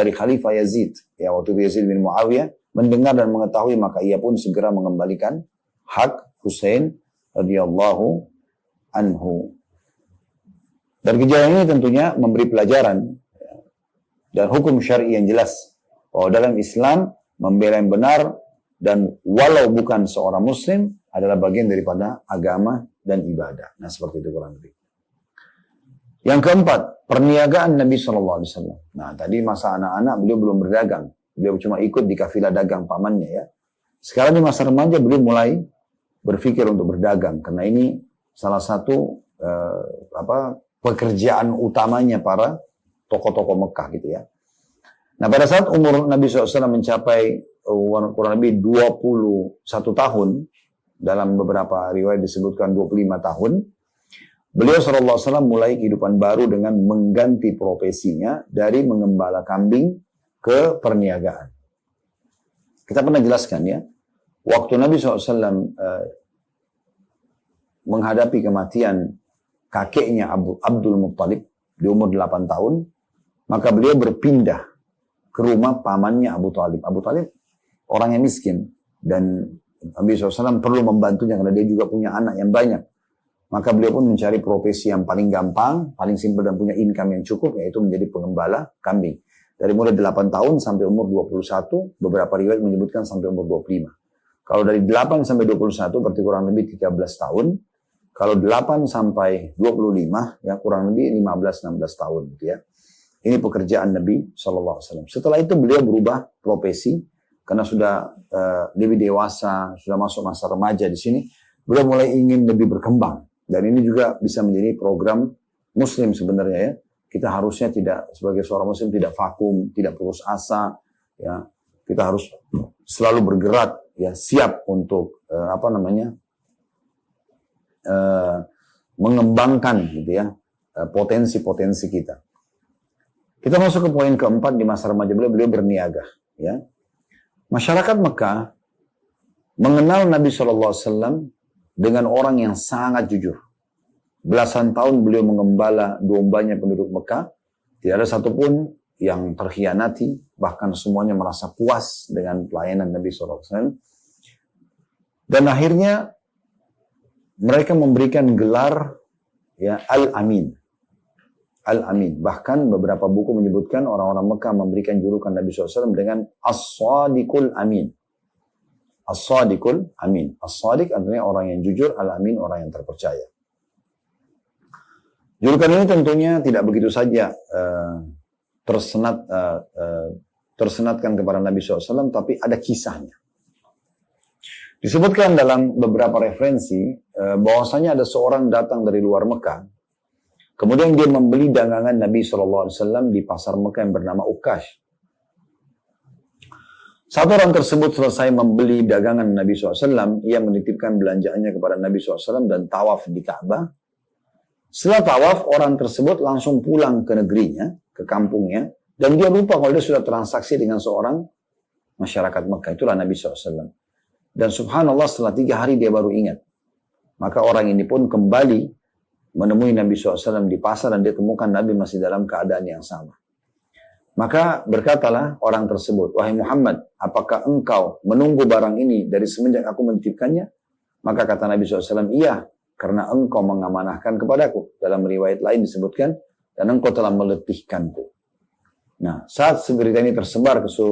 dari Khalifah Yazid. Ya, waktu itu Yazid bin Muawiyah mendengar dan mengetahui, maka ia pun segera mengembalikan hak Husain radhiyallahu anhu. Dan kejadian ini tentunya memberi pelajaran dan hukum syar'i yang jelas bahwa dalam Islam membela yang benar dan walau bukan seorang muslim adalah bagian daripada agama dan ibadah. Nah, seperti itu kurang lebih. Yang keempat, perniagaan Nabi SAW. Nah, tadi masa anak-anak beliau belum berdagang. Beliau cuma ikut di kafilah dagang pamannya ya. Sekarang di masa remaja beliau mulai berpikir untuk berdagang. Karena ini salah satu pekerjaan utamanya para tokoh-tokoh Mekah gitu ya. Nah, pada saat umur Nabi SAW mencapai kurang lebih 21 tahun, dalam beberapa riwayat disebutkan 25 tahun, beliau SAW mulai kehidupan baru dengan mengganti profesinya dari mengembala kambing ke perniagaan. Kita pernah jelaskan ya, waktu Nabi SAW menghadapi kematian kakeknya Abdul Muttalib di umur 8 tahun, maka beliau berpindah ke rumah pamannya Abu Talib. Abu Talib orang yang miskin dan Nabi SAW perlu membantunya karena dia juga punya anak yang banyak. Maka beliau pun mencari profesi yang paling gampang, paling simpel dan punya income yang cukup, yaitu menjadi pengembala kambing. Dari mulai 8 tahun sampai umur 21, beberapa riwayat menyebutkan sampai umur 25. Kalau dari 8 sampai 21 berarti kurang lebih 13 tahun. Kalau 8 sampai 25 ya kurang lebih 15-16 tahun gitu ya. Ini pekerjaan Nabi SAW. Setelah itu beliau berubah profesi karena sudah lebih dewasa, sudah masuk masa remaja di sini. Beliau mulai ingin lebih berkembang. Dan ini juga bisa menjadi program Muslim sebenarnya ya. Kita harusnya tidak, sebagai seorang Muslim tidak vakum, tidak putus asa. Ya, kita harus selalu bergerak, ya, siap untuk mengembangkan gitu ya potensi-potensi kita. Kita masuk ke poin keempat di masa remaja beliau berniaga. Ya, masyarakat Mekah mengenal Nabi SAW dengan orang yang sangat jujur. Belasan tahun beliau mengembala dombanya penduduk Mekah. Tidak ada satupun yang terkhianati. Bahkan semuanya merasa puas dengan pelayanan Nabi SAW. Dan akhirnya mereka memberikan gelar ya, Al-Amin. Al-Amin. Bahkan beberapa buku menyebutkan orang-orang Mekah memberikan julukan Nabi SAW dengan As-Sadiqul Amin. As-Sadiqul Amin. As-Sadiq artinya orang yang jujur, Al-Amin orang yang terpercaya. Julukan ini tentunya tidak begitu saja tersenatkan kepada Nabi SAW, tapi ada kisahnya. Disebutkan dalam beberapa referensi bahwasanya ada seorang datang dari luar Mekah, kemudian dia membeli dagangan Nabi SAW di pasar Mekah yang bernama Ukash. Satu orang tersebut selesai membeli dagangan Nabi SAW, ia menitipkan belanjaannya kepada Nabi SAW dan tawaf di Ka'bah. Setelah tawaf, orang tersebut langsung pulang ke negerinya, ke kampungnya, dan dia lupa kalau dia sudah transaksi dengan seorang masyarakat Mekah. Itulah Nabi SAW. Dan subhanallah setelah 3 hari dia baru ingat. Maka orang ini pun kembali menemui Nabi SAW di pasar dan dia temukan Nabi masih dalam keadaan yang sama. Maka berkatalah orang tersebut, "Wahai Muhammad, apakah engkau menunggu barang ini dari semenjak aku menitipkannya?" Maka kata Nabi SAW, "Iya, karena engkau mengamanahkan kepadaku." Dalam riwayat lain disebutkan, "Dan engkau telah meletihkanku." Nah, saat berita ini tersebar ke seluruh